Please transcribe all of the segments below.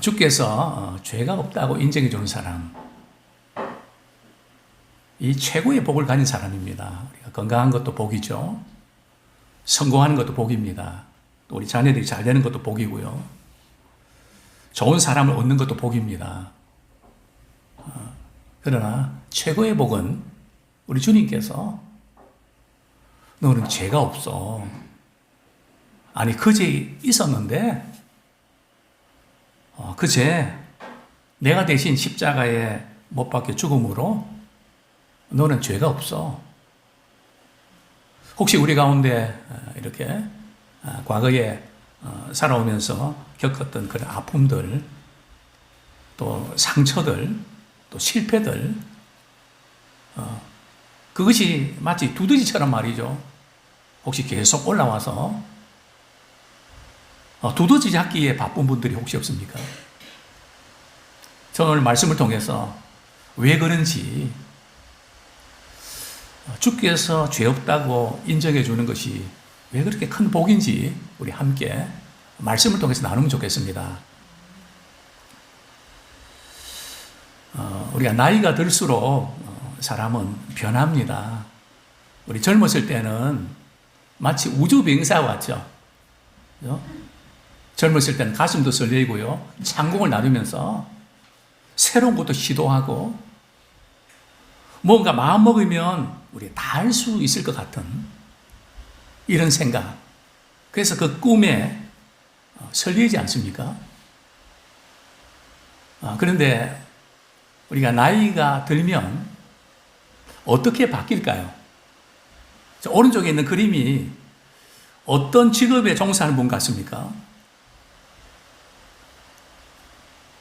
주께서 죄가 없다고 인정해 주는 사람, 이 최고의 복을 가진 사람입니다. 우리가 건강한 것도 복이죠. 성공하는 것도 복입니다. 또 우리 자녀들이 잘 되는 것도 복이고요. 좋은 사람을 얻는 것도 복입니다. 그러나 최고의 복은 우리 주님께서 너는 죄가 없어. 아니, 그 죄 있었는데 그 죄 내가 대신 십자가에 못 박혀 죽음으로 너는 죄가 없어. 혹시 우리 가운데 이렇게 과거에 살아오면서 겪었던 그런 아픔들, 또 상처들, 또 실패들, 그것이 마치 두더지처럼 말이죠. 혹시 계속 올라와서 두더지 잡기에 바쁜 분들이 혹시 없습니까? 저는 오늘 말씀을 통해서 왜 그런지, 주께서 죄 없다고 인정해 주는 것이 왜 그렇게 큰 복인지 우리 함께 말씀을 통해서 나누면 좋겠습니다. 우리가 나이가 들수록 사람은 변합니다. 우리 젊었을 때는 마치 우주병사와 같죠. 젊었을 때는 가슴도 설레고요, 창공을 나누면서 새로운 것도 시도하고 뭔가 마음 먹으면 우리 다 할 수 있을 것 같은 이런 생각. 그래서 그 꿈에 설레지 않습니까? 그런데 우리가 나이가 들면 어떻게 바뀔까요? 오른쪽에 있는 그림이 어떤 직업에 종사하는 분 같습니까?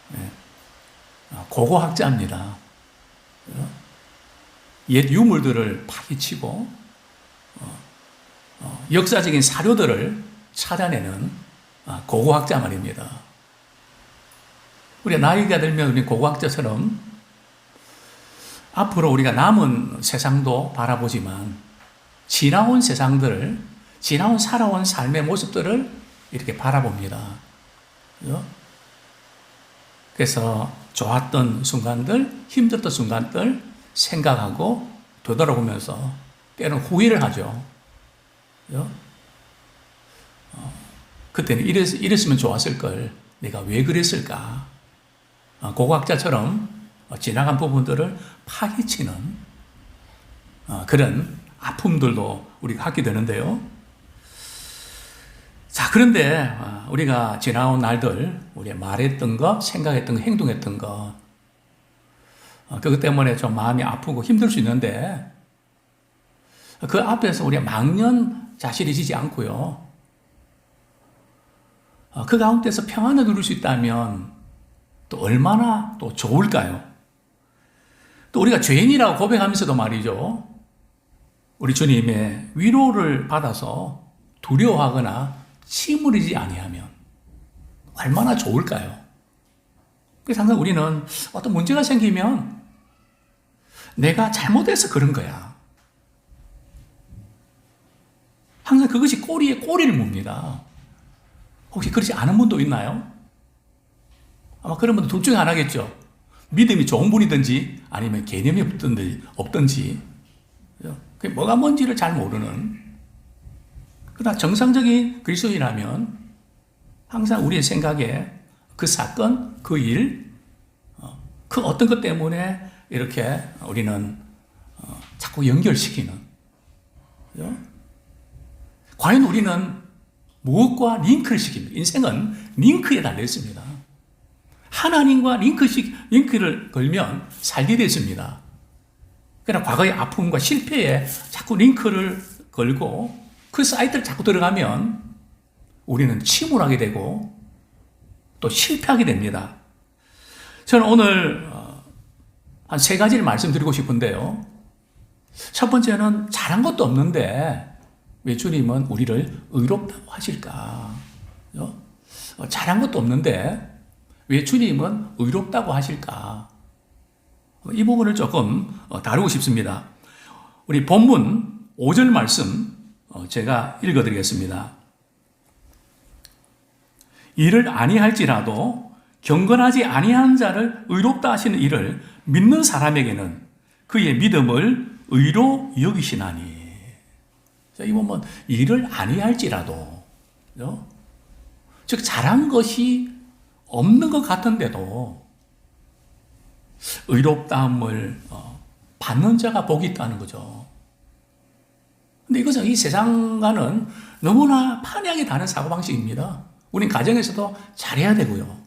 네. 고고학자입니다. 옛 유물들을 파헤치고 역사적인 사료들을 찾아내는 고고학자 말입니다. 우리가 나이가 들면 우리 고고학자처럼 앞으로 우리가 남은 세상도 바라보지만 지나온 세상들을, 지나온 살아온 삶의 모습들을 이렇게 바라봅니다. 그래서 좋았던 순간들, 힘들었던 순간들 생각하고 되돌아보면서 때로는 후회를 하죠. 그때는 이랬으면 좋았을 걸, 내가 왜 그랬을까? 고고학자처럼 지나간 부분들을 파헤치는 그런 아픔들도 우리가 하게 되는데요. 자, 그런데 우리가 지나온 날들, 우리가 말했던 것, 생각했던 것, 행동했던 것, 그것 때문에 좀 마음이 아프고 힘들 수 있는데, 그 앞에서 우리가 망연 자실해지지 않고요, 그 가운데서 평안을 누릴 수 있다면 또 얼마나 또 좋을까요? 또 우리가 죄인이라고 고백하면서도 말이죠, 우리 주님의 위로를 받아서 두려워하거나 침울이지 아니하면 얼마나 좋을까요? 그래서 항상 우리는 어떤 문제가 생기면 내가 잘못해서 그런 거야, 항상 그것이 꼬리에 꼬리를 묻니다. 혹시 그렇지 않은 분도 있나요? 아마 그런 분도 둘 중에 하나겠죠. 믿음이 좋은 분이든지 아니면 개념이 없든지 그게 뭐가 뭔지를 잘 모르는, 그러나 정상적인 그리스도인이라면 항상 우리의 생각에 그 사건, 그 일, 그 어떤 것 때문에 이렇게 우리는 자꾸 연결시키는, 과연 우리는 무엇과 링크를 시킵니까? 인생은 링크에 달려 있습니다. 하나님과 링크를 걸면 살게 되었습니다. 그러나 과거의 아픔과 실패에 자꾸 링크를 걸고 그 사이트를 자꾸 들어가면 우리는 침울하게 되고 또 실패하게 됩니다. 저는 오늘 한 3가지를 말씀드리고 싶은데요. 첫 번째는 잘한 것도 없는데 왜 주님은 우리를 의롭다고 하실까? 잘한 것도 없는데 왜 주님은 의롭다고 하실까? 이 부분을 조금 다루고 싶습니다. 우리 본문 5절 말씀 제가 읽어드리겠습니다. 이를 아니할지라도 경건하지 아니한 자를 의롭다 하시는 이를 믿는 사람에게는 그의 믿음을 의로 여기시나니. 이 보면 일을 아니할지라도, 그죠? 즉 잘한 것이 없는 것 같은데도 의롭다함을 받는 자가 복이 있다는 거죠. 근데 이것은 이 세상과는 너무나 판약이 다른 사고방식입니다. 우린 가정에서도 잘해야 되고요.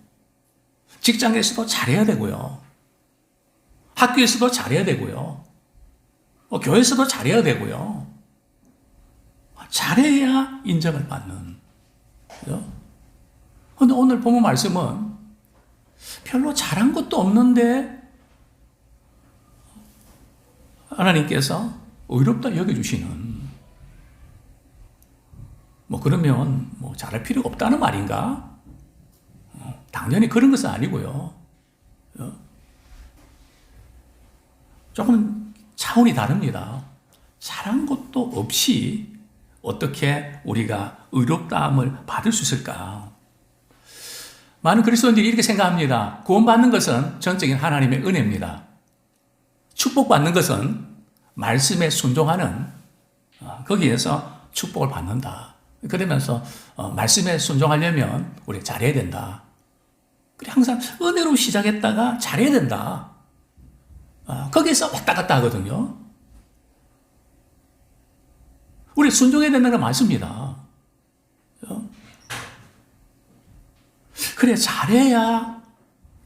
직장에서도 잘해야 되고요. 학교에서도 잘해야 되고요. 교회에서도 잘해야 되고요. 잘해야 인정을 받는. 그런데 오늘 본문 말씀은 별로 잘한 것도 없는데 하나님께서 의롭다 여겨주시는, 그러면 잘할 필요가 없다는 말인가? 당연히 그런 것은 아니고요. 조금 차원이 다릅니다. 잘한 것도 없이 어떻게 우리가 의롭다함을 받을 수 있을까? 많은 그리스도인들이 이렇게 생각합니다. 구원받는 것은 전적인 하나님의 은혜입니다. 축복받는 것은 말씀에 순종하는, 거기에서 축복을 받는다. 그러면서 말씀에 순종하려면 우리 잘해야 된다. 그래, 항상 은혜로 시작했다가 잘해야 된다. 거기에서 왔다 갔다 하거든요. 우리 순종해야 된다는 건 맞습니다. 그래, 잘해야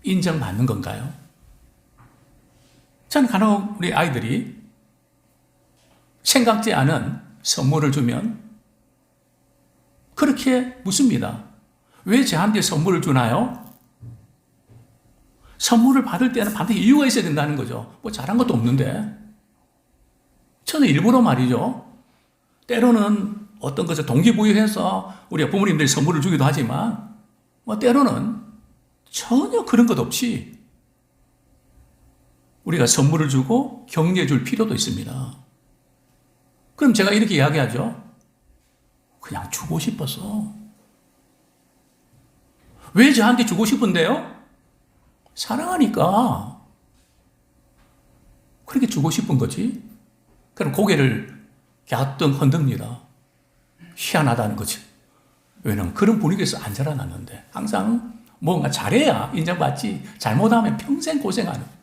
인정받는 건가요? 저는 간혹 우리 아이들이 생각지 않은 선물을 주면 그렇게 묻습니다. 왜 저한테 선물을 주나요? 선물을 받을 때는 반드시 이유가 있어야 된다는 거죠. 잘한 것도 없는데. 저는 일부러 말이죠. 때로는 어떤 것을 동기부여해서 우리가 부모님들이 선물을 주기도 하지만, 때로는 전혀 그런 것 없이 우리가 선물을 주고 격려해 줄 필요도 있습니다. 그럼 제가 이렇게 이야기하죠. 그냥 주고 싶어서. 왜 저한테 주고 싶은데요? 사랑하니까. 그렇게 주고 싶은 거지. 그럼 고개를 갸우뚱 흔듭니다. 희한하다는 거지. 왜냐하면 그런 분위기에서 안 자라났는데 항상 뭔가 잘해야 인정받지, 잘못하면 평생 고생하는.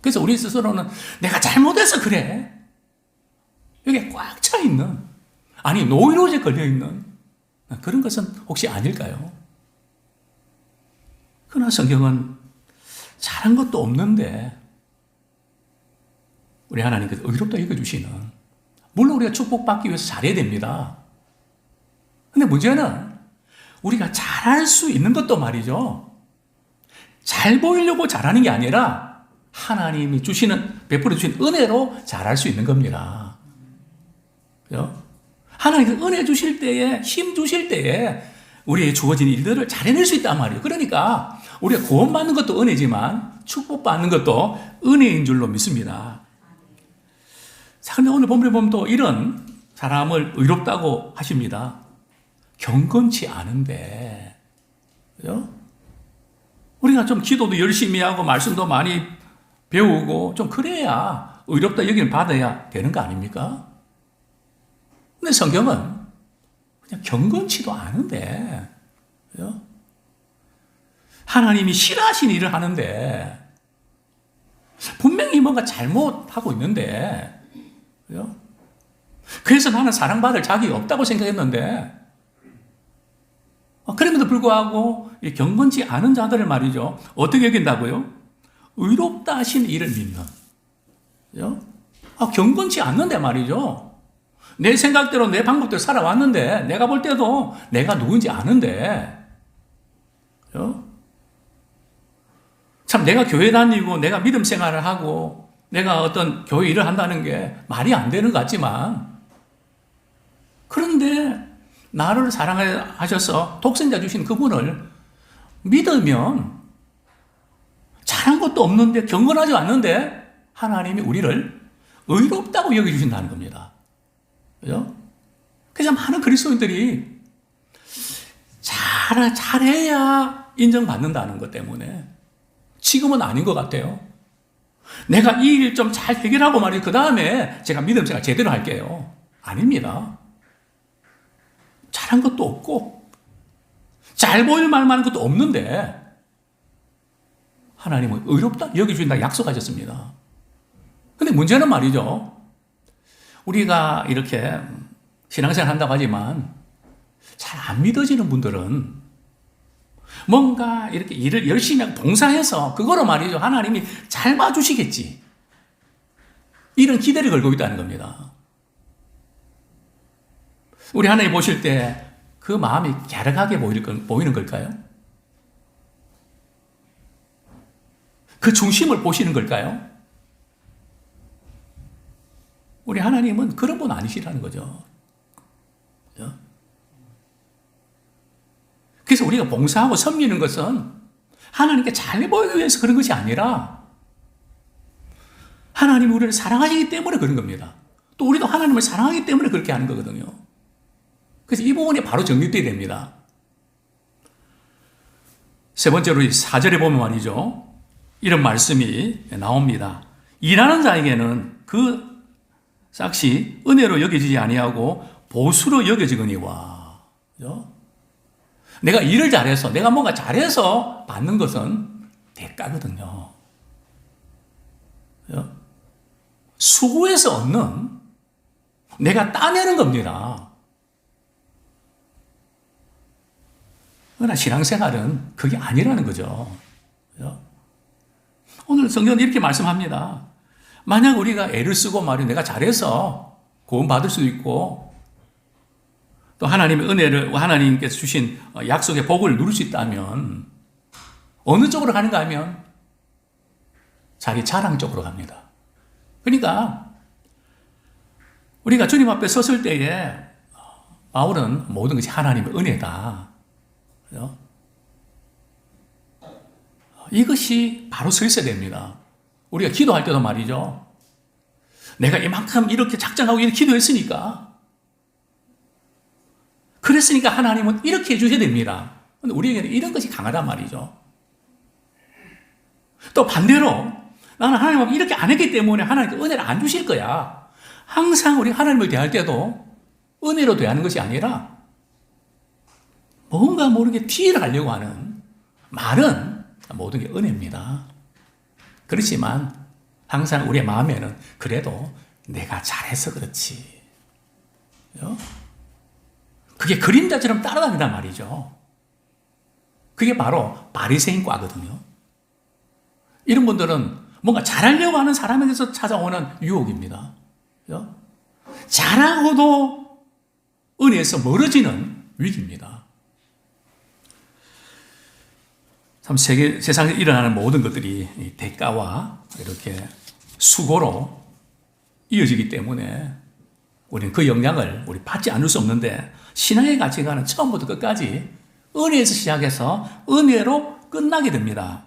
그래서 우리 스스로는 내가 잘못해서 그래. 여기에 꽉 차 있는, 아니 노이로제 걸려 있는 그런 것은 혹시 아닐까요? 그러나 성경은 잘한 것도 없는데 우리 하나님께서 의롭다 여겨주시는, 물론 우리가 축복받기 위해서 잘해야 됩니다. 근데 문제는 우리가 잘할 수 있는 것도 말이죠. 잘 보이려고 잘하는 게 아니라 하나님이 베풀어 주신 은혜로 잘할 수 있는 겁니다. 그죠? 하나님께서 은혜 주실 때에, 힘 주실 때에 우리에게 주어진 일들을 잘 해낼 수 있단 말이에요. 그러니까 우리가 구원받는 것도 은혜지만 축복받는 것도 은혜인 줄로 믿습니다. 자, 근데 오늘 본문에 보면 또 이런 사람을 의롭다고 하십니다. 경건치 않은데, 그죠? 우리가 좀 기도도 열심히 하고 말씀도 많이 배우고 좀 그래야 의롭다 여기를 받아야 되는 거 아닙니까? 근데 성경은 그냥 경건치도 않은데, 그죠? 하나님이 싫어하신 일을 하는데, 분명히 뭔가 잘못하고 있는데, 그죠? 그래서 나는 사랑받을 자격이 없다고 생각했는데, 그럼에도 불구하고 경건치 않은 자들을 말이죠. 어떻게 여긴다고요? 의롭다 하신 이를 믿는. 그죠? 경건치 않는데 말이죠. 내 생각대로 내 방법대로 살아왔는데 내가 볼 때도 내가 누군지 아는데, 그죠? 참 내가 교회 다니고 내가 믿음 생활을 하고 내가 어떤 교회 일을 한다는 게 말이 안 되는 것 같지만, 그런데 나를 사랑하셔서 독생자 주신 그분을 믿으면 잘한 것도 없는데, 경건하지 않는데 하나님이 우리를 의롭다고 여겨주신다는 겁니다. 그죠? 그래서 많은 그리스도인들이 잘해야 인정받는다는 것 때문에 지금은 아닌 것 같아요. 내가 이 일 좀 잘 해결하고 말이죠. 그 다음에 제가 믿음 생활 제대로 할게요. 아닙니다. 잘한 것도 없고 잘 보일 만한 것도 없는데 하나님은 의롭다 여겨주신다 약속하셨습니다. 근데 문제는 말이죠. 우리가 이렇게 신앙생활 한다고 하지만 잘 안 믿어지는 분들은 뭔가 이렇게 일을 열심히 하고 봉사해서 그거로 말이죠. 하나님이 잘 봐주시겠지. 이런 기대를 걸고 있다는 겁니다. 우리 하나님 보실 때 그 마음이 갸륵하게 보이는 걸까요? 그 중심을 보시는 걸까요? 우리 하나님은 그런 분 아니시라는 거죠. 그래서 우리가 봉사하고 섬기는 것은 하나님께 잘 보이기 위해서 그런 것이 아니라 하나님이 우리를 사랑하시기 때문에 그런 겁니다. 또 우리도 하나님을 사랑하기 때문에 그렇게 하는 거거든요. 그래서 이 부분이 바로 정립되어야 됩니다. 세 번째로 4절에 보면 말이죠. 이런 말씀이 나옵니다. 일하는 자에게는 그 삭시 은혜로 여겨지지 아니하고 보수로 여겨지거니와. 그죠? 내가 일을 잘해서 내가 뭔가 잘해서 받는 것은 대가거든요. 그죠? 수고해서 얻는 내가 따내는 겁니다. 그러나 신앙생활은 그게 아니라는 거죠. 그죠? 오늘 성경은 이렇게 말씀합니다. 만약 우리가 애를 쓰고 말이야 내가 잘해서 구원받을 수도 있고 또 하나님의 은혜를 하나님께서 주신 약속의 복을 누릴 수 있다면 어느 쪽으로 가는가 하면 자기 자랑 쪽으로 갑니다. 그러니까 우리가 주님 앞에 섰을 때에 바울은 모든 것이 하나님의 은혜다. 그죠? 이것이 바로 서 있어야 됩니다. 우리가 기도할 때도 말이죠. 내가 이만큼 이렇게 작정하고 이렇게 기도했으니까 그랬으니까 하나님은 이렇게 해주셔야 됩니다. 근데 우리에게는 이런 것이 강하단 말이죠. 또 반대로 나는 하나님 앞에 이렇게 안 했기 때문에 하나님께 은혜를 안 주실 거야. 항상 우리 하나님을 대할 때도 은혜로 대하는 것이 아니라 뭔가 모르게 티를 하려고 하는 말은 모든 게 은혜입니다. 그렇지만 항상 우리의 마음에는 그래도 내가 잘해서 그렇지. 그게 그림자처럼 따라다닌단 말이죠. 그게 바로 바리새인과거든요. 이런 분들은 뭔가 잘하려고 하는 사람에게서 찾아오는 유혹입니다. 잘하고도 은혜에서 멀어지는 위기입니다. 참 세상에 일어나는 모든 것들이 대가와 이렇게 수고로 이어지기 때문에 우리는 그 영향을 우리 받지 않을 수 없는데 신앙의 가치관은 처음부터 끝까지 은혜에서 시작해서 은혜로 끝나게 됩니다.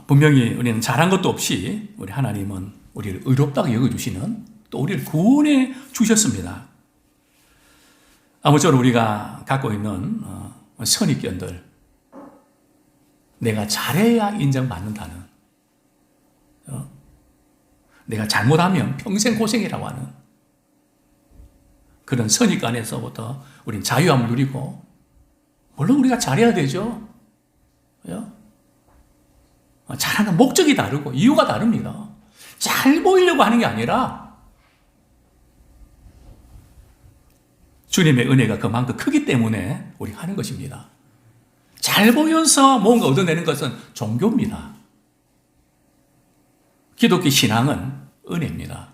분명히 우리는 잘한 것도 없이 우리 하나님은 우리를 의롭다고 여겨주시는 또 우리를 구원해 주셨습니다. 아무쪼록 우리가 갖고 있는 선입견들, 내가 잘해야 인정받는다는, 내가 잘못하면 평생 고생이라고 하는 그런 선입관에서부터 우리는 자유함을 누리고, 물론 우리가 잘해야 되죠. 잘하는 목적이 다르고 이유가 다릅니다. 잘 보이려고 하는 게 아니라 주님의 은혜가 그만큼 크기 때문에 우리 하는 것입니다. 잘 보여서 뭔가 얻어내는 것은 종교입니다. 기독교 신앙은 은혜입니다.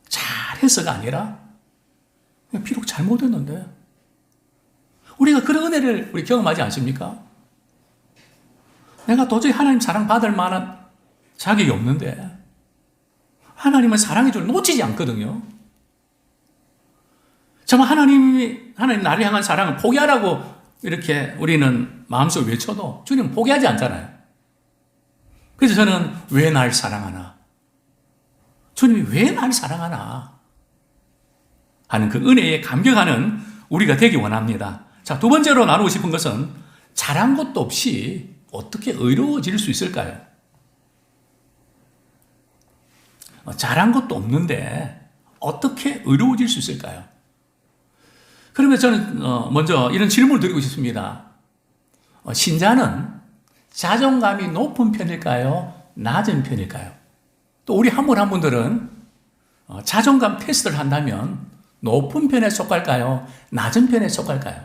잘해서가 아니라 비록 잘못했는데 우리가 그런 은혜를 우리 경험하지 않습니까? 내가 도저히 하나님 사랑 받을 만한 자격이 없는데 하나님은 사랑의 줄을 놓치지 않거든요. 정말 하나님 나를 향한 사랑을 포기하라고 이렇게 우리는 마음속에 외쳐도 주님은 포기하지 않잖아요. 그래서 저는 왜 날 사랑하나? 주님이 왜 날 사랑하나? 하는 그 은혜에 감격하는 우리가 되기 원합니다. 자, 두 번째로 나누고 싶은 것은 잘한 것도 없이 어떻게 의로워질 수 있을까요? 잘한 것도 없는데 어떻게 의로워질 수 있을까요? 그러면 저는 먼저 이런 질문을 드리고 싶습니다. 신자는 자존감이 높은 편일까요? 낮은 편일까요? 또 우리 한 분 한 분들은 자존감 테스트를 한다면 높은 편에 속할까요? 낮은 편에 속할까요?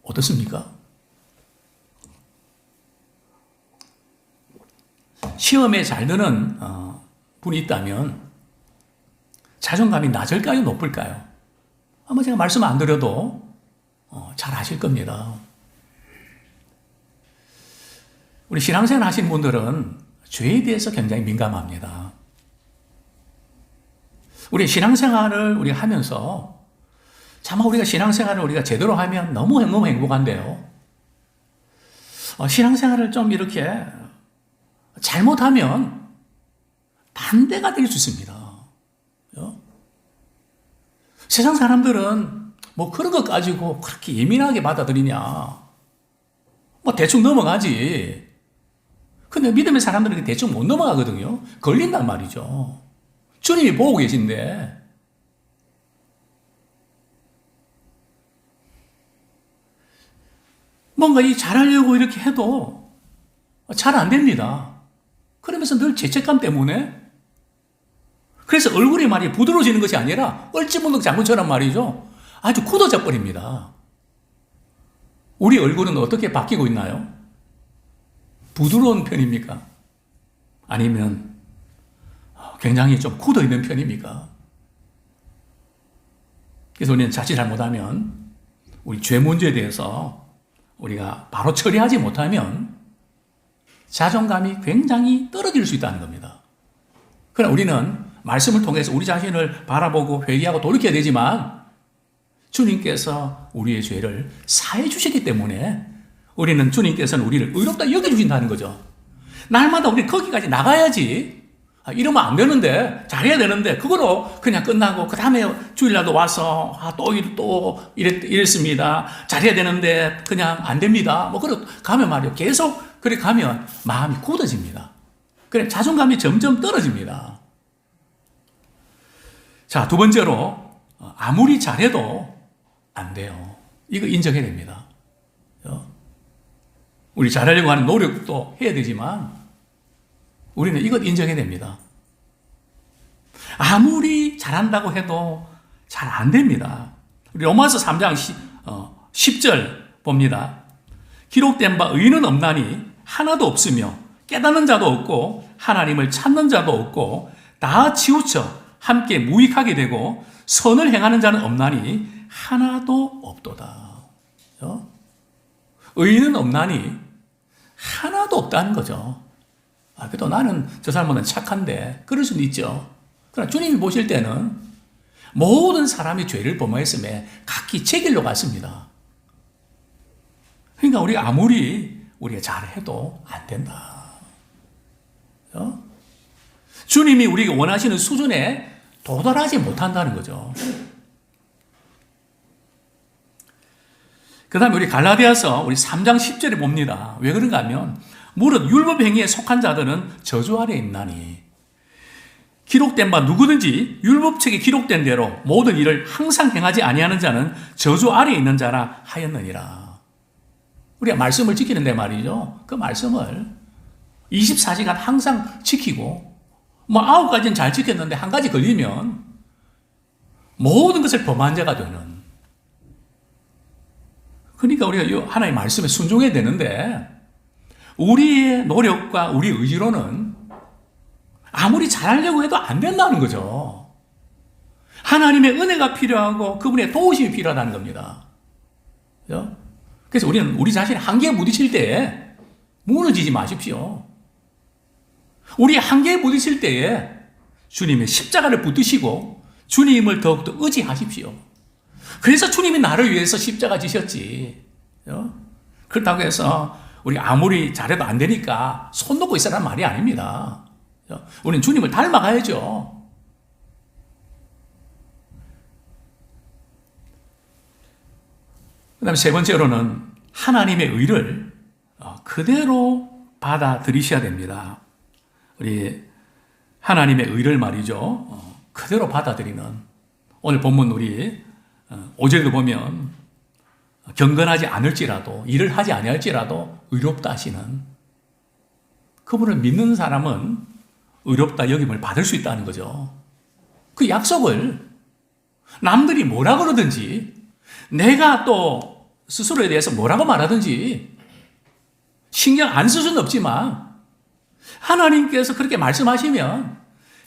어떻습니까? 시험에 잘 드는 분이 있다면 자존감이 낮을까요? 높을까요? 아마 제가 말씀 안 드려도 잘 아실 겁니다. 우리 신앙생활 하시는 분들은 죄에 대해서 굉장히 민감합니다. 우리 신앙생활을 우리가 하면서 차마 우리가 신앙생활을 우리가 제대로 하면 너무 행복한데요. 신앙생활을 좀 이렇게 잘못하면 반대가 될 수 있습니다. 세상 사람들은 뭐 그런 것 가지고 그렇게 예민하게 받아들이냐. 뭐 대충 넘어가지. 근데 믿음의 사람들은 대충 못 넘어가거든요. 걸린단 말이죠. 주님이 보고 계신데. 뭔가 잘하려고 이렇게 해도 잘 안 됩니다. 그러면서 늘 죄책감 때문에 그래서 얼굴이 말이 부드러워지는 것이 아니라 얼찌문득 장군처럼 말이죠. 아주 굳어져 버립니다. 우리 얼굴은 어떻게 바뀌고 있나요? 부드러운 편입니까? 아니면 굉장히 좀 굳어 있는 편입니까? 그래서 우리는 자칫 잘못하면 우리 죄 문제에 대해서 우리가 바로 처리하지 못하면 자존감이 굉장히 떨어질 수 있다는 겁니다. 그러나 우리는 말씀을 통해서 우리 자신을 바라보고 회개하고 돌이켜야 되지만 주님께서 우리의 죄를 사해 주셨기 때문에 우리는 주님께서는 우리를 의롭다 여겨주신다는 거죠. 날마다 우리 거기까지 나가야지. 이러면 안 되는데, 잘해야 되는데, 그거로 그냥 끝나고, 그 다음에 주일날도 와서, 또 이랬습니다. 잘해야 되는데, 그냥 안 됩니다. 뭐, 그래, 가면 말이요. 계속, 그래 가면 마음이 굳어집니다. 그래, 자존감이 점점 떨어집니다. 자, 두 번째로, 아무리 잘해도 안 돼요. 이거 인정해야 됩니다. 우리 잘하려고 하는 노력도 해야 되지만, 우리는 이것 인정해야 됩니다. 아무리 잘한다고 해도 잘 안 됩니다. 우리 로마서 3장 10절 봅니다. 기록된 바 의인은 없나니 하나도 없으며 깨닫는 자도 없고 하나님을 찾는 자도 없고 다 치우쳐 함께 무익하게 되고 선을 행하는 자는 없나니 하나도 없도다. 의인은 없나니 하나도 없다는 거죠. 그래도 나는 저 사람은 착한데 그럴 수는 있죠. 그러나 주님이 보실 때는 모든 사람이 죄를 범하였음에 각기 제 길로 갔습니다. 그러니까 우리가 아무리 우리가 잘해도 안 된다. 주님이 우리가 원하시는 수준에 도달하지 못한다는 거죠. 그 다음에 우리 갈라디아서 우리 3장 10절에 봅니다. 왜 그런가 하면 무릇 율법 행위에 속한 자들은 저주 아래 있나니 기록된 바 누구든지 율법책에 기록된 대로 모든 일을 항상 행하지 아니하는 자는 저주 아래 있는 자라 하였느니라. 우리가 말씀을 지키는데 말이죠. 그 말씀을 24시간 항상 지키고 뭐 9가지는 잘 지켰는데 한 가지 걸리면 모든 것을 범한 자가 되는. 그러니까 우리가 하나님의 말씀에 순종해야 되는데 우리의 노력과 우리의 의지로는 아무리 잘하려고 해도 안 된다는 거죠. 하나님의 은혜가 필요하고 그분의 도우심이 필요하다는 겁니다. 그래서 우리는 우리 자신의 한계에 부딪힐 때에 무너지지 마십시오. 우리 한계에 부딪힐 때에 주님의 십자가를 붙드시고 주님을 더욱더 의지하십시오. 그래서 주님이 나를 위해서 십자가 지셨지. 그렇다고 해서 우리 아무리 잘해도 안 되니까 손 놓고 있으라는 말이 아닙니다. 우리는 주님을 닮아가야죠. 그다음에 세 번째로는 하나님의 의를 그대로 받아들이셔야 됩니다. 우리 하나님의 의를 말이죠. 그대로 받아들이는, 오늘 본문 우리 5절도 보면 경건하지 않을지라도, 일을 하지 아니할지라도 의롭다 하시는, 그분을 믿는 사람은 의롭다 여김을 받을 수 있다는 거죠. 그 약속을 남들이 뭐라 그러든지, 내가 또 스스로에 대해서 뭐라고 말하든지 신경 안 쓸 수는 없지만 하나님께서 그렇게 말씀하시면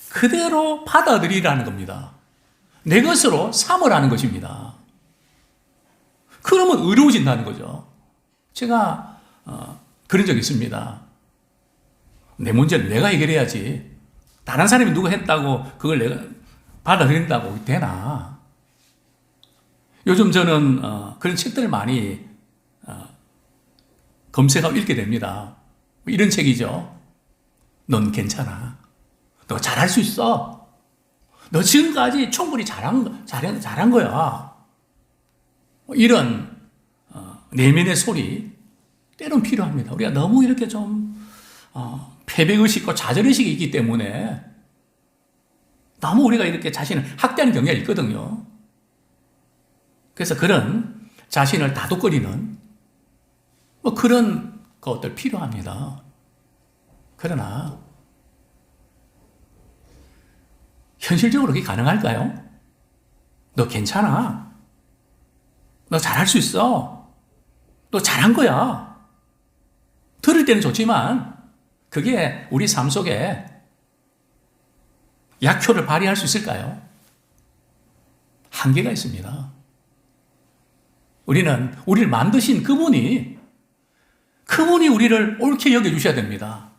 그대로 받아들이라는 겁니다. 내 것으로 삼으라는 것입니다. 그러면 의로워진다는 거죠. 제가 그런 적이 있습니다. 내 문제를 내가 해결해야지, 다른 사람이 누가 했다고 그걸 내가 받아들인다고 되나? 요즘 저는 그런 책들을 많이 검색하고 읽게 됩니다. 이런 책이죠. 넌 괜찮아. 너 잘할 수 있어. 너 지금까지 충분히 잘한 거야. 이런 내면의 소리 때론 필요합니다. 우리가 너무 이렇게 좀 패배의식과 좌절의식이 있기 때문에 너무 우리가 이렇게 자신을 학대하는 경향이 있거든요. 그래서 그런 자신을 다독거리는 그런 것들 필요합니다. 그러나 현실적으로 그게 가능할까요? 너 괜찮아. 너 잘할 수 있어. 너 잘한 거야. 들을 때는 좋지만 그게 우리 삶 속에 약효를 발휘할 수 있을까요? 한계가 있습니다. 우리를 만드신 그분이 우리를 옳게 여겨주셔야 됩니다.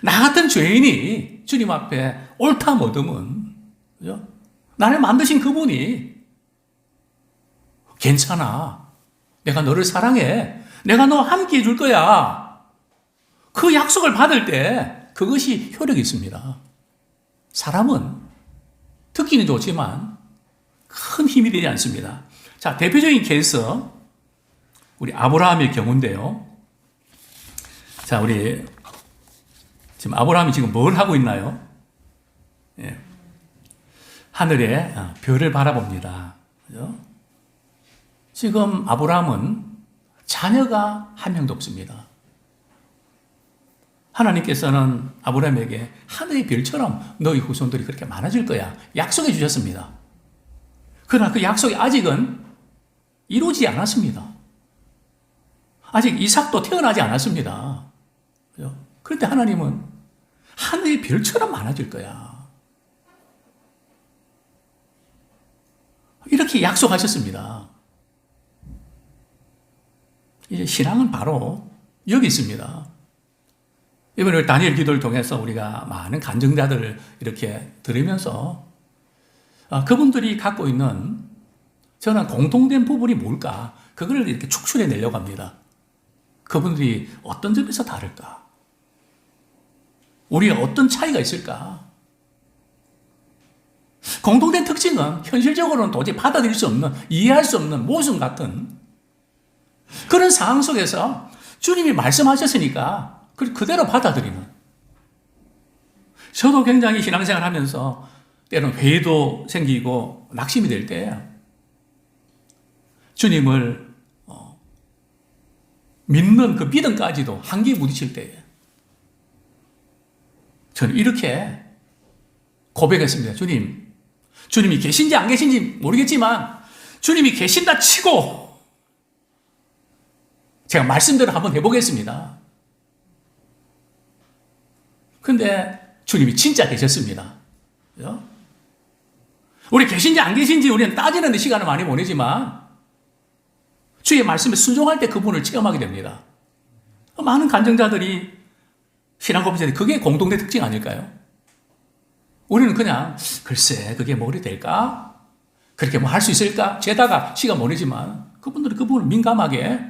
나 같은 죄인이 주님 앞에 옳다 못하면, 그죠? 나를 만드신 그분이 괜찮아. 내가 너를 사랑해. 내가 너와 함께 해줄 거야. 그 약속을 받을 때 그것이 효력이 있습니다. 사람은 듣기는 좋지만 큰 힘이 되지 않습니다. 자, 대표적인 케이스, 우리 아브라함의 경우인데요. 자, 우리 지금 아브라함이 지금 뭘 하고 있나요? 예. 하늘에 별을 바라봅니다. 그죠? 지금 아브라함은 자녀가 한 명도 없습니다. 하나님께서는 아브라함에게 하늘의 별처럼 너희 후손들이 그렇게 많아질 거야 약속해 주셨습니다. 그러나 그 약속이 아직은 이루어지지 않았습니다. 아직 이삭도 태어나지 않았습니다. 그죠? 그런데 하나님은 하늘의 별처럼 많아질 거야. 이렇게 약속하셨습니다. 이제 신앙은 바로 여기 있습니다. 이번에 다니엘 기도를 통해서 우리가 많은 간증자들을 이렇게 들으면서 그분들이 갖고 있는 저는 공통된 부분이 뭘까? 그걸 이렇게 축출해 내려고 합니다. 그분들이 어떤 점에서 다를까? 우리가 어떤 차이가 있을까? 공통된 특징은 현실적으로는 도저히 받아들일 수 없는, 이해할 수 없는 모순 같은 그런 상황 속에서 주님이 말씀하셨으니까 그대로 받아들이는. 저도 굉장히 신앙생활 하면서 때로는 회의도 생기고 낙심이 될 때 주님을 믿는 그 믿음까지도 한계에 부딪힐 때에 저는 이렇게 고백했습니다. 주님이 계신지 안 계신지 모르겠지만 주님이 계신다 치고 제가 말씀대로 한번 해보겠습니다. 근데 주님이 진짜 계셨습니다. 그죠? 우리 계신지 안 계신지 우리는 따지는 데 시간을 많이 보내지만 주의 말씀에 순종할 때 그분을 체험하게 됩니다. 많은 간증자들이 신앙 고백자들이 그게 공동된 특징 아닐까요? 우리는 그냥 글쎄 그게 뭐리 될까? 그렇게 뭐 할 수 있을까? 죄다가 시간 보내지만 그분들은 그분을 민감하게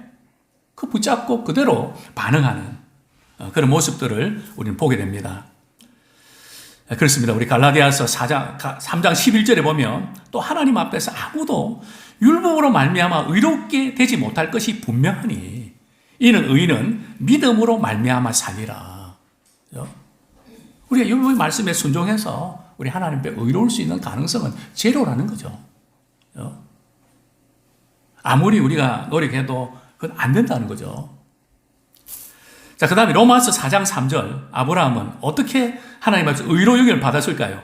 붙잡고 그대로 반응하는 그런 모습들을 우리는 보게 됩니다. 그렇습니다. 우리 갈라디아서 3장 11절에 보면 또 하나님 앞에서 아무도 율법으로 말미암아 의롭게 되지 못할 것이 분명하니 이는 의인은 믿음으로 말미암아 살리라. 우리가 율법의 말씀에 순종해서 우리 하나님 앞에 의로울 수 있는 가능성은 제로라는 거죠. 아무리 우리가 노력해도 그건 안 된다는 거죠. 자, 그 다음에 로마서 4장 3절 아브라함은 어떻게 하나님 앞에서 의로 여김을 받았을까요?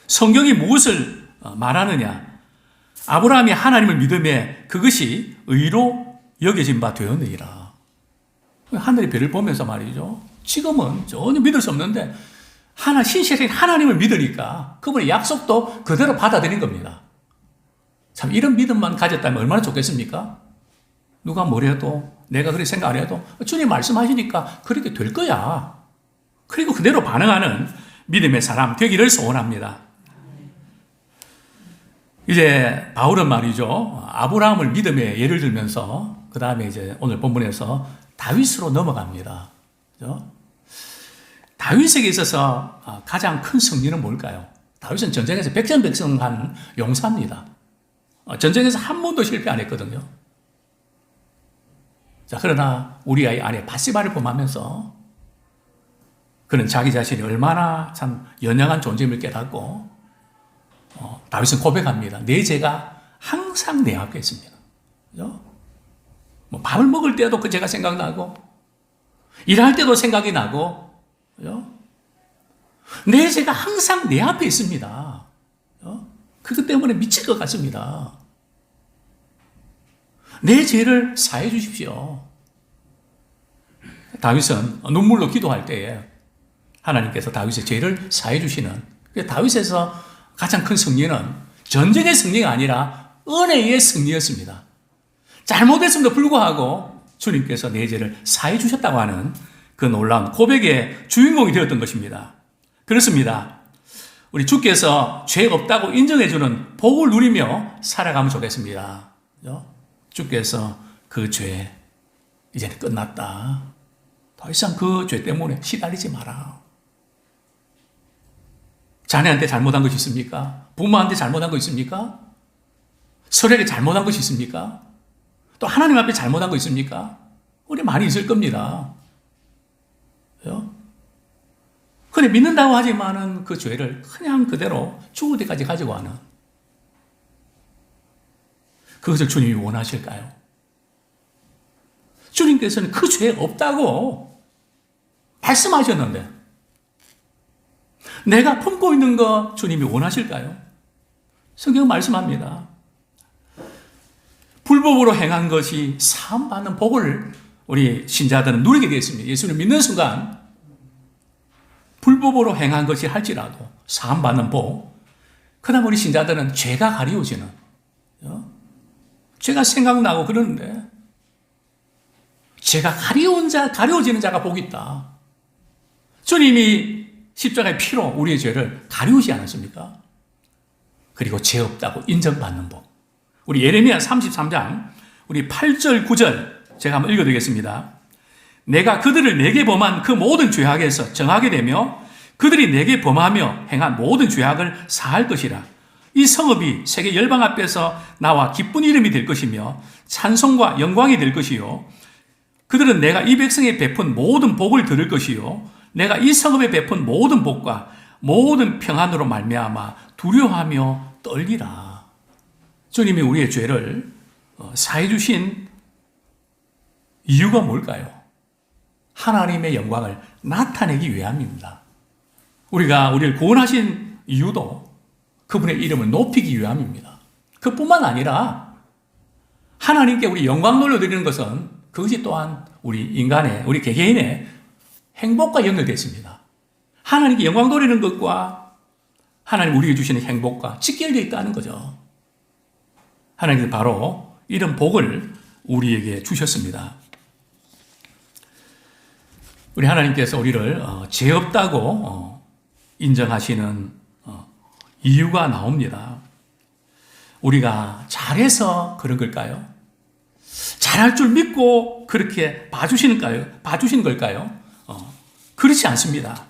성경이 무엇을 말하느냐? 아브라함이 하나님을 믿음에 그것이 의로 여겨진 바 되었느니라. 하늘의 별을 보면서 말이죠. 지금은 전혀 믿을 수 없는데 신실하게 하나님을 믿으니까 그분의 약속도 그대로 받아들인 겁니다. 참 이런 믿음만 가졌다면 얼마나 좋겠습니까? 누가 뭐래도 내가 그렇게 생각 안 해도 주님 말씀하시니까 그렇게 될 거야. 그리고 그대로 반응하는 믿음의 사람 되기를 소원합니다. 이제 바울은 말이죠. 아브라함을 믿음의 예를 들면서 그 다음에 이제 오늘 본문에서 다윗으로 넘어갑니다. 그렇죠? 다윗에게 있어서 가장 큰 승리는 뭘까요? 다윗은 전쟁에서 백전백승한 용사입니다. 전쟁에서 한 번도 실패 안 했거든요. 자, 그러나 우리 아이 아내 바세바를 범하면서 그는 자기 자신이 얼마나 참 연약한 존재임을 깨닫고 다윗은 고백합니다. 내 죄가 항상 내 앞에 있습니다. 그죠? 뭐 밥을 먹을 때도 그 죄가 생각나고 일할 때도 생각이 나고 그죠? 내 죄가 항상 내 앞에 있습니다. 그죠? 그것 때문에 미칠 것 같습니다. 내 죄를 사해 주십시오. 다윗은 눈물로 기도할 때에 하나님께서 다윗의 죄를 사해 주시는 다윗에서 가장 큰 승리는 전쟁의 승리가 아니라 은혜의 승리였습니다. 잘못했음에도 불구하고 주님께서 내 죄를 사해 주셨다고 하는 그 놀라운 고백의 주인공이 되었던 것입니다. 그렇습니다. 우리 주께서 죄 없다고 인정해 주는 복을 누리며 살아가면 좋겠습니다. 주께서 그 죄 이제는 끝났다. 더 이상 그 죄 때문에 시달리지 마라. 자네한테 잘못한 것이 있습니까? 부모한테 잘못한 것 있습니까? 서로에게 잘못한 것이 있습니까? 또 하나님 앞에 잘못한 거 있습니까? 우리 많이 있을 겁니다. 그래 믿는다고 하지만은 그 죄를 그냥 그대로 죽을 때까지 가지고 가는 그것을 주님이 원하실까요? 주님께서는 그 죄 없다고 말씀하셨는데 내가 품고 있는 거 주님이 원하실까요? 성경은 말씀합니다. 불법으로 행한 것이 사함받는 복을 우리 신자들은 누리게 되었습니다. 예수를 믿는 순간 불법으로 행한 것이 할지라도 사함받는 복. 그다음 우리 신자들은 죄가 가리워지는 죄가 생각나고 그러는데 죄가 가리워지는 자가 복이 있다. 주님이 십자가의 피로 우리의 죄를 가리우지 않았습니까? 그리고 죄 없다고 인정받는 복. 우리 예레미야 33장 우리 8절 9절 제가 한번 읽어드리겠습니다. 내가 그들을 내게 범한 그 모든 죄악에서 정하게 되며 그들이 내게 범하며 행한 모든 죄악을 사할 것이라. 이 성읍이 세계 열방 앞에서 나와 기쁜 이름이 될 것이며 찬송과 영광이 될 것이요 그들은 내가 이 백성에 베푼 모든 복을 들을 것이요 내가 이 성읍에 베푼 모든 복과 모든 평안으로 말미암아 두려워하며 떨리라. 주님이 우리의 죄를 사해 주신 이유가 뭘까요? 하나님의 영광을 나타내기 위함입니다. 우리가 우리를 구원하신 이유도 그분의 이름을 높이기 위함입니다. 그뿐만 아니라 하나님께 우리 영광 돌려드리는 것은 그것이 또한 우리 개개인의 행복과 연결되어 있습니다. 하나님께 영광 돌리는 것과 하나님 우리에게 주시는 행복과 직결되어 있다는 거죠. 하나님께서 바로 이런 복을 우리에게 주셨습니다. 우리 하나님께서 우리를 죄 없다고 인정하시는 이유가 나옵니다. 우리가 잘해서 그런 걸까요? 잘할 줄 믿고 그렇게 봐주시는 걸까요? 그렇지 않습니다.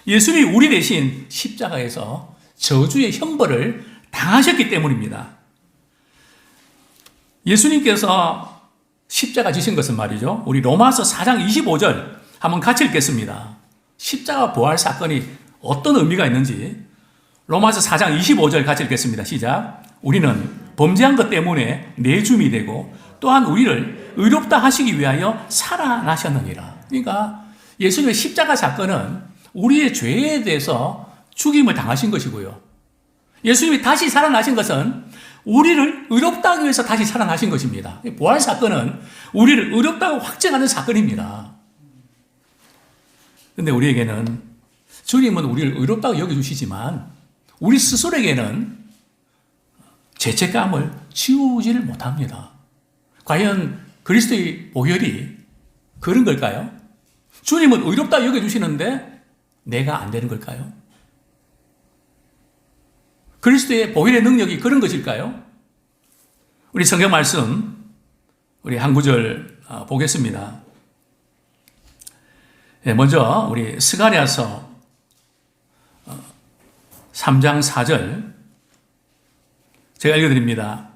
예수님이 우리 대신 십자가에서 저주의 형벌을 당하셨기 때문입니다. 예수님께서 십자가 지신 것은 말이죠. 우리 로마서 4장 25절 한번 같이 읽겠습니다. 십자가 부활 사건이 어떤 의미가 있는지 로마서 4장 25절 같이 읽겠습니다. 시작. 우리는 범죄한 것 때문에 내줌이 되고 또한 우리를 의롭다 하시기 위하여 살아나셨느니라. 그러니까 예수님의 십자가 사건은 우리의 죄에 대해서 죽임을 당하신 것이고요. 예수님이 다시 살아나신 것은 우리를 의롭다 하기 위해서 다시 살아나신 것입니다. 부활 사건은 우리를 의롭다고 확증하는 사건입니다. 그런데 우리에게는 주님은 우리를 의롭다고 여겨주시지만 우리 스스로에게는 죄책감을 지우지를 못합니다. 과연 그리스도의 보혈이 그런 걸까요? 주님은 의롭다고 여겨주시는데 내가 안 되는 걸까요? 그리스도의 보혈의 능력이 그런 것일까요? 우리 성경 말씀 우리 한 구절 보겠습니다. 먼저 우리 스가랴서 3장 4절 제가 읽어드립니다.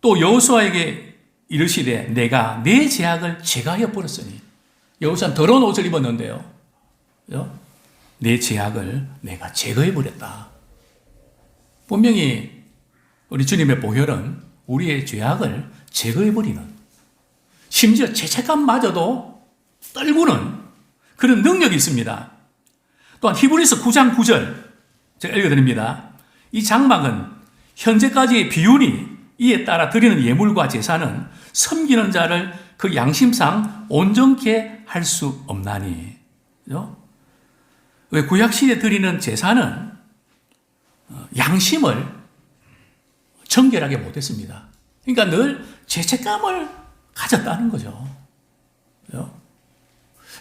또 여호수아에게 이르시되 내가 내 죄악을 제거하여 버렸으니 여호수아는 더러운 옷을 입었는데요. 내 죄악을 내가 제거해 버렸다. 분명히 우리 주님의 보혈은 우리의 죄악을 제거해 버리는 심지어 죄책감마저도 떨구는 그런 능력이 있습니다. 또한 히브리서 9장 9절 제가 읽어드립니다. 이 장막은 현재까지의 비윤이 이에 따라 드리는 예물과 제사는 섬기는 자를 그 양심상 온전케 할 수 없나니. 왜 구약시대에 드리는 제사는 양심을 정결하게 못했습니다. 그러니까 늘 죄책감을 가졌다는 거죠.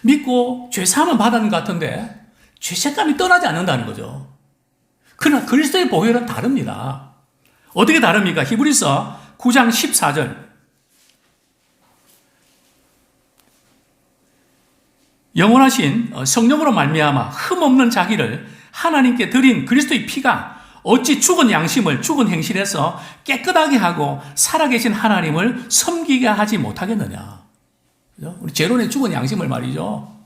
믿고 죄사함은 받았는 것 같은데 죄책감이 떠나지 않는다는 거죠. 그러나 그리스도의 보혈은 다릅니다. 어떻게 다릅니까? 히브리서 9장 14절 영원하신 성령으로 말미암아 흠없는 자기를 하나님께 드린 그리스도의 피가 어찌 죽은 양심을 죽은 행실에서 깨끗하게 하고 살아계신 하나님을 섬기게 하지 못하겠느냐. 우리 제론의 죽은 양심을 말이죠.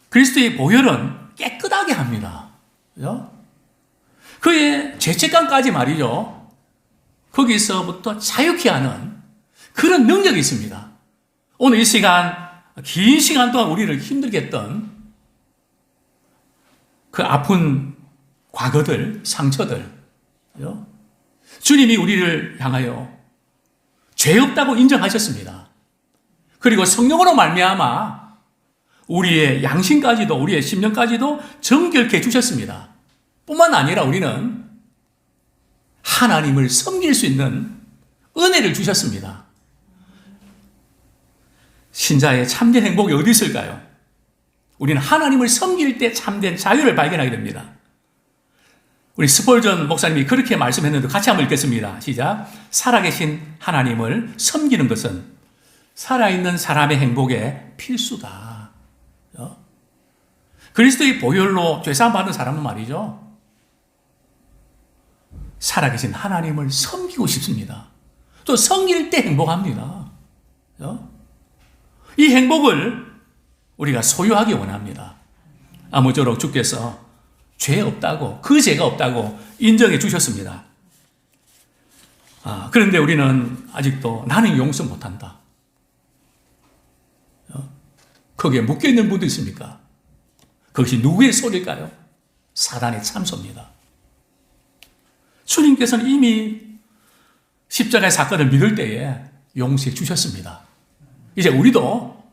그리스도의 보혈은 깨끗하게 합니다. 그의 죄책감까지 말이죠. 거기서부터 자유케 하는 그런 능력이 있습니다. 오늘 이 시간, 긴 시간 동안 우리를 힘들게 했던 그 아픈 과거들, 상처들. 주님이 우리를 향하여 죄 없다고 인정하셨습니다. 그리고 성령으로 말미암아 우리의 양심까지도 우리의 심령까지도 정결케 해주셨습니다. 뿐만 아니라 우리는 하나님을 섬길 수 있는 은혜를 주셨습니다. 신자의 참된 행복이 어디 있을까요? 우리는 하나님을 섬길 때 참된 자유를 발견하게 됩니다. 우리 스폴전 목사님이 그렇게 말씀했는데 같이 한번 읽겠습니다. 시작. 살아계신 하나님을 섬기는 것은 살아있는 사람의 행복에 필수다. 그리스도의 보혈로 죄사함 받은 사람은 말이죠. 살아계신 하나님을 섬기고 싶습니다. 또 섬길 때 행복합니다. 이 행복을 우리가 소유하기 원합니다. 아무쪼록 주께서 죄 없다고, 그 죄가 없다고 인정해 주셨습니다. 그런데 우리는 아직도 나는 용서 못한다. 거기에 묶여있는 분도 있습니까? 그것이 누구의 소리일까요? 사단의 참소입니다. 주님께서는 이미 십자가의 사건을 믿을 때에 용서해 주셨습니다. 이제 우리도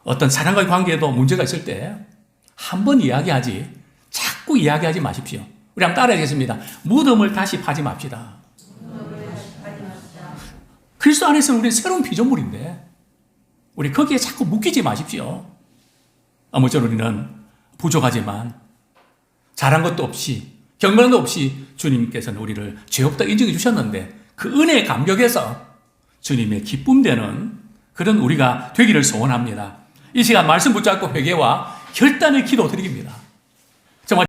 어떤 사람과의 관계에도 문제가 있을 때 한 번 이야기하지 자꾸 이야기하지 마십시오. 우리 한번 따라하겠습니다. 무덤을 다시 파지 맙시다. 그리스도 안에서는 우리는 새로운 피조물인데 우리 거기에 자꾸 묶이지 마십시오. 아무쪼록 우리는 부족하지만 잘한 것도 없이 경건도 없이 주님께서는 우리를 죄 없다 인정해 주셨는데 그 은혜의 감격에서 주님의 기쁨되는 그런 우리가 되기를 소원합니다. 이 시간 말씀 붙잡고 회개와 결단의 기도 드립니다.